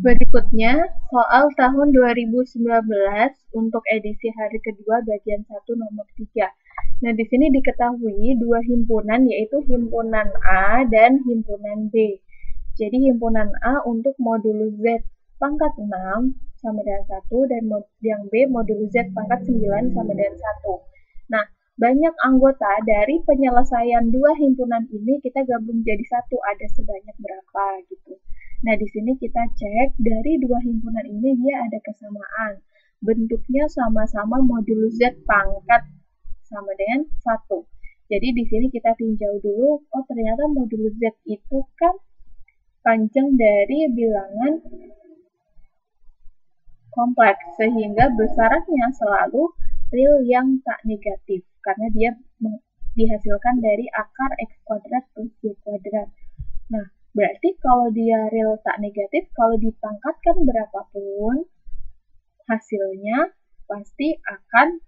Berikutnya, soal tahun 2019 untuk edisi hari kedua bagian 1 nomor 3. Nah, di sini diketahui dua himpunan yaitu himpunan A dan himpunan B. Jadi himpunan A untuk modulus Z pangkat 6 sama dengan 1 dan yang B modulus Z pangkat 9 sama dengan 1. Nah, banyak anggota dari penyelesaian dua himpunan ini kita gabung jadi satu, ada sebanyak berapa gitu. Nah, di sini kita cek dari dua himpunan ini dia ada kesamaan. Bentuknya sama-sama modulus Z pangkat sama dengan 1. Jadi di sini kita tinjau dulu, oh ternyata modulus Z itu kan panjang dari bilangan kompleks, sehingga besarannya selalu real yang tak negatif, karena dia dihasilkan dari akar X kuadrat plus Y kuadrat. Nah, berarti kalau dia real tak negatif, kalau dipangkatkan berapapun, hasilnya pasti akan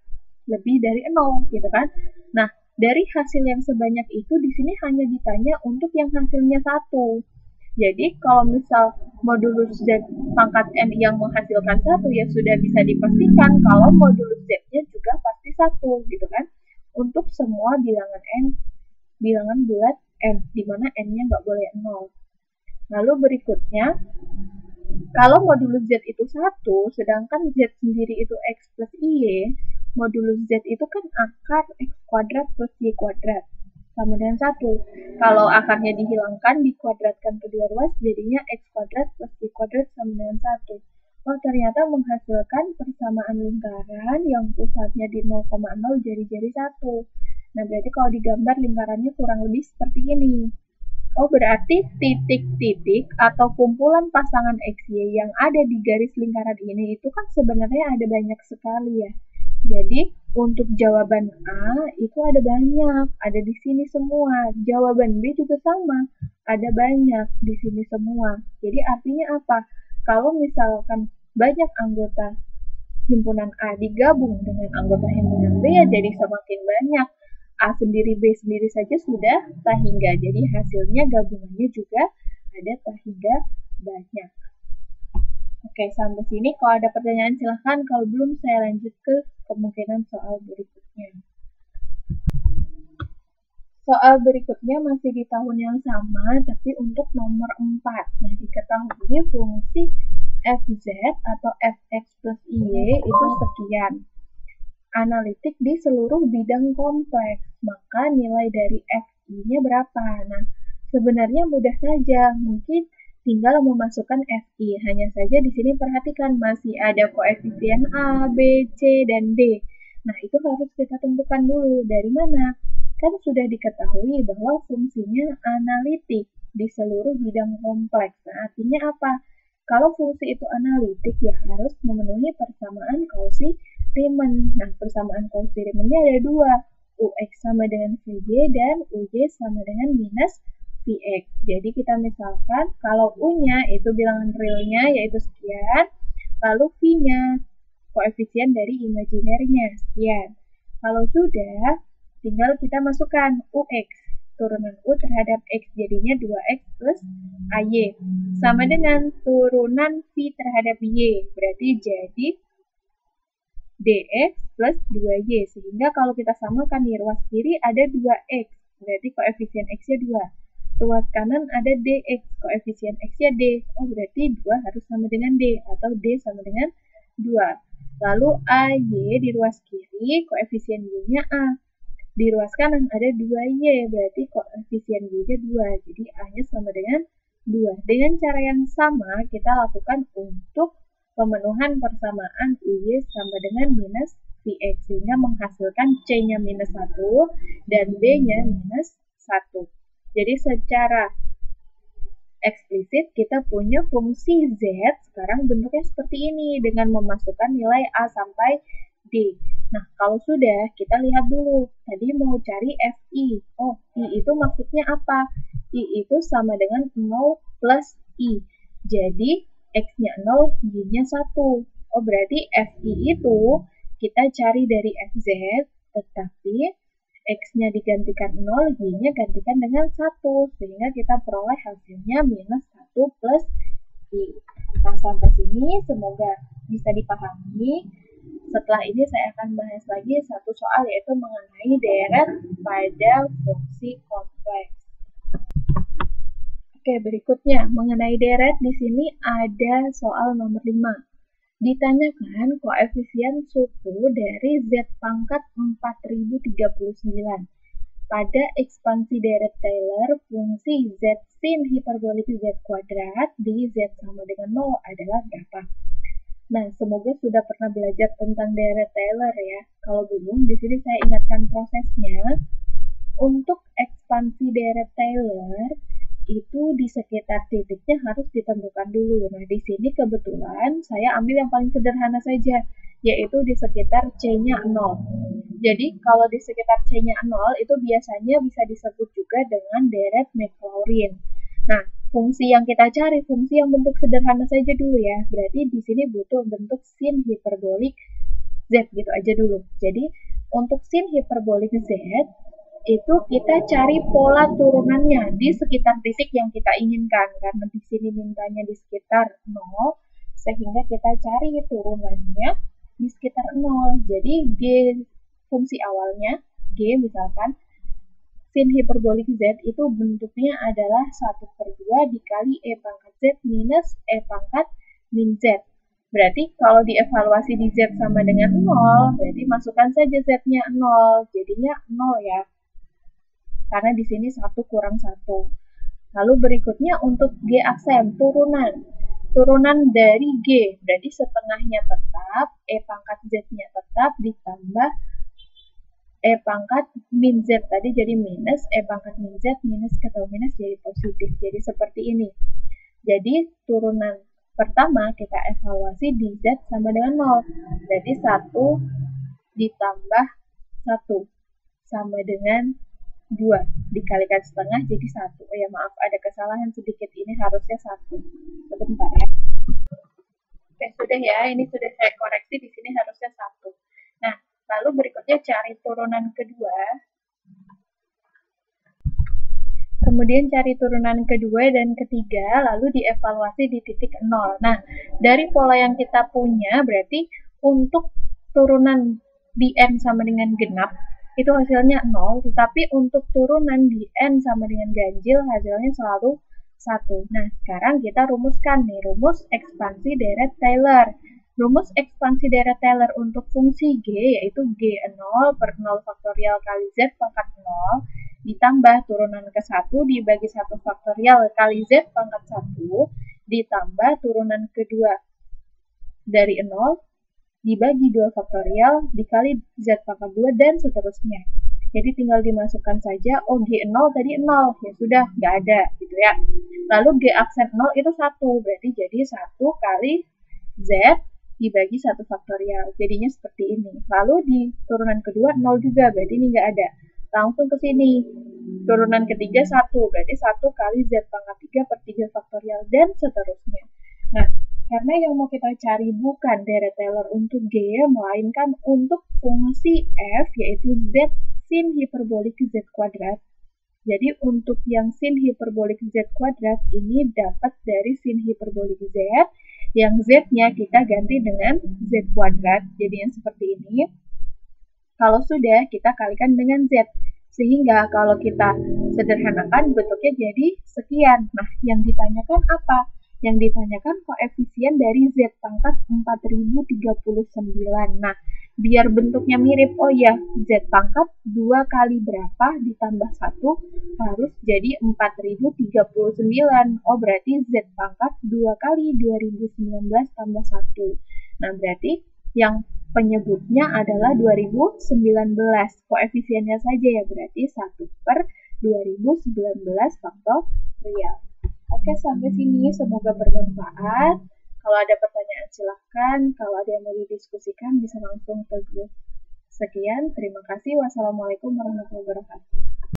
lebih dari 0, gitu kan? Nah, dari hasil yang sebanyak itu, di sini hanya ditanya untuk yang hasilnya 1. Jadi, kalau misal modulus Z pangkat N yang menghasilkan 1, ya sudah bisa dipastikan kalau modulus Z-nya juga pasti 1, gitu kan? Untuk semua bilangan N, bilangan bulat N, di mana N-nya nggak boleh 0. Lalu berikutnya, kalau modulus Z itu 1, sedangkan Z sendiri itu X plus Y, modulus Z itu kan akar X kuadrat plus Y kuadrat sama dengan 1. Kalau akarnya dihilangkan, dikuadratkan kedua ruas, jadinya X kuadrat plus Y kuadrat sama dengan 1. Oh, ternyata menghasilkan persamaan lingkaran yang pusatnya di 0,0 jari-jari 1. Nah, berarti kalau digambar lingkarannya kurang lebih seperti ini. Oh, berarti titik-titik atau kumpulan pasangan XY yang ada di garis lingkaran ini itu kan sebenarnya ada banyak sekali ya. Jadi, untuk jawaban A itu ada banyak, ada di sini semua. Jawaban B juga sama, ada banyak di sini semua. Jadi artinya apa? Kalau misalkan banyak anggota himpunan A digabung dengan anggota himpunan B, ya jadi semakin banyak. A sendiri, B sendiri saja sudah tak hingga. Jadi hasilnya gabungannya juga ada tak hingga banyak. Oke, sampai sini. Kalau ada pertanyaan silahkan. Kalau belum, saya lanjut ke kemungkinan soal berikutnya. Soal berikutnya masih di tahun yang sama, tapi untuk nomor 4. Nah, diketahui fungsi fz atau fx plus y itu sekian. Analitik di seluruh bidang kompleks, maka nilai dari fi-nya berapa? Nah, sebenarnya mudah saja, mungkin tinggal memasukkan fi. Hanya saja di sini perhatikan masih ada koefisien A, B, C, dan D. Nah, itu harus kita tentukan dulu dari mana. Kan sudah diketahui bahwa fungsinya analitik di seluruh bidang kompleks. Nah, artinya apa? Kalau fungsi itu analitik, ya harus memenuhi persamaan Cauchy Riemann. Nah, persamaan Cauchy Riemann-nya ada dua, Ux sama dengan Vy dan Uy sama dengan minus Vx. Jadi kita misalkan kalau U-nya itu bilangan realnya yaitu sekian, lalu V-nya koefisien dari imajinernya sekian. Kalau sudah, tinggal kita masukkan Ux. Turunan U terhadap X jadinya 2X plus AY. Sama dengan turunan V terhadap Y. Berarti jadi dx plus 2y, sehingga kalau kita samakan di ruas kiri ada 2x, berarti koefisien x-nya 2. Ruas kanan ada dx, koefisien x-nya d, oh berarti 2 harus sama dengan d, atau d sama dengan 2. Lalu ay di ruas kiri, koefisien y-nya a. Di ruas kanan ada 2y, berarti koefisien y-nya 2, jadi a-nya sama dengan 2. Dengan cara yang sama, kita lakukan untuk pemenuhan persamaan Uy sama dengan minus Vx, sehingga menghasilkan C-nya minus 1 dan B-nya minus 1. Jadi secara eksplisit kita punya fungsi Z, sekarang bentuknya seperti ini dengan memasukkan nilai A sampai D. Nah, kalau sudah, kita lihat dulu. Tadi mau cari Fi. Oh, I itu maksudnya apa? I itu sama dengan 0 plus I. Jadi, X-nya 0, Y-nya 1. Oh, berarti Fi itu kita cari dari Fz, tetapi X-nya digantikan 0, Y-nya gantikan dengan 1. Sehingga kita peroleh hasilnya minus 1 plus I. Nah, sampai sini semoga bisa dipahami. Setelah ini saya akan bahas lagi satu soal yaitu mengenai deret pada fungsi kompleks. Oke, berikutnya mengenai deret di sini ada soal nomor 5. Ditanyakan koefisien suku dari Z pangkat 4039 pada ekspansi deret Taylor fungsi Z sin hiperbolik Z kuadrat di Z sama dengan 0 adalah berapa? Nah, semoga sudah pernah belajar tentang deret Taylor ya. Kalau belum, di sini saya ingatkan prosesnya. Untuk ekspansi deret Taylor, itu di sekitar titiknya harus ditentukan dulu. Nah, di sini kebetulan saya ambil yang paling sederhana saja, yaitu di sekitar C-nya 0. Jadi, kalau di sekitar C-nya 0, itu biasanya bisa disebut juga dengan deret Maclaurin. Nah, fungsi yang kita cari, fungsi yang bentuk sederhana saja dulu ya. Berarti di sini butuh bentuk sin hiperbolik Z, gitu aja dulu. Jadi, untuk sin hiperbolik Z, itu kita cari pola turunannya di sekitar titik yang kita inginkan. Karena di sini mintanya di sekitar 0, sehingga kita cari turunannya di sekitar 0. Jadi G fungsi awalnya, G misalkan, sin hiperbolik Z itu bentuknya adalah 1/2 dikali E pangkat Z minus E pangkat min Z. Berarti kalau dievaluasi di Z sama dengan 0, berarti masukkan saja Z-nya 0. Jadinya 0 ya. Karena di sini 1 kurang 1. Lalu berikutnya untuk G aksen, turunan. Turunan dari G, berarti setengahnya tetap, E pangkat Z-nya tetap, ditambah E pangkat min Z tadi jadi minus, E pangkat min Z minus ketemu minus jadi positif. Jadi seperti ini. Jadi turunan pertama kita evaluasi di Z sama dengan 0. Berarti 1 ditambah 1 sama dengan 2 dikalikan setengah jadi 1. Oh ya maaf, ada kesalahan sedikit, ini harusnya 1. Sebentar ya. Oke, sudah ya, ini sudah saya koreksi, di sini harusnya 1. Nah, lalu berikutnya cari turunan kedua. Kemudian cari turunan kedua dan ketiga, lalu dievaluasi di titik 0. Nah, dari pola yang kita punya, berarti untuk turunan di N sama dengan genap, itu hasilnya 0, tetapi untuk turunan di N sama dengan ganjil hasilnya selalu 1. Nah, sekarang kita rumuskan nih, rumus ekspansi deret Taylor. Rumus ekspansi deret Taylor untuk fungsi G, yaitu G0 per 0 faktorial kali Z pangkat 0, ditambah turunan ke 1 dibagi 1 faktorial kali Z pangkat 1, ditambah turunan kedua dari 0, dibagi 2 faktorial dikali Z pangkat 2 dan seterusnya. Jadi tinggal dimasukkan saja, oh G0 tadi 0, ya sudah, nggak ada gitu ya. Lalu G aksen 0 itu 1, berarti jadi 1 kali Z dibagi 1 faktorial, jadinya seperti ini. Lalu di turunan kedua 0 juga, berarti ini nggak ada. Langsung ke sini, turunan ketiga 1, berarti 1 kali Z pangkat 3 per 3 faktorial dan seterusnya. Nah, karena yang mau kita cari bukan deret Taylor untuk G, melainkan untuk fungsi F, yaitu Z sin hiperbolik Z kuadrat. Jadi untuk yang sin hiperbolik Z kuadrat ini dapat dari sin hiperbolik Z, yang Z-nya kita ganti dengan Z kuadrat, jadi yang seperti ini. Kalau sudah, kita kalikan dengan Z. Sehingga kalau kita sederhanakan, bentuknya jadi sekian. Nah, yang ditanyakan apa? Yang ditanyakan koefisien dari Z pangkat 4039. Nah, biar bentuknya mirip, oh ya, Z pangkat 2 kali berapa ditambah 1 harus jadi 4039. Oh, berarti Z pangkat 2 kali 2019 tambah 1. Nah, berarti yang penyebutnya adalah 2019. Koefisiennya saja ya, berarti 1/2019 faktorial. Oke, sampai sini semoga bermanfaat. Kalau ada pertanyaan silahkan. Kalau ada yang mau didiskusikan bisa langsung ke grup. Sekian, terima kasih. Wassalamualaikum warahmatullahi wabarakatuh.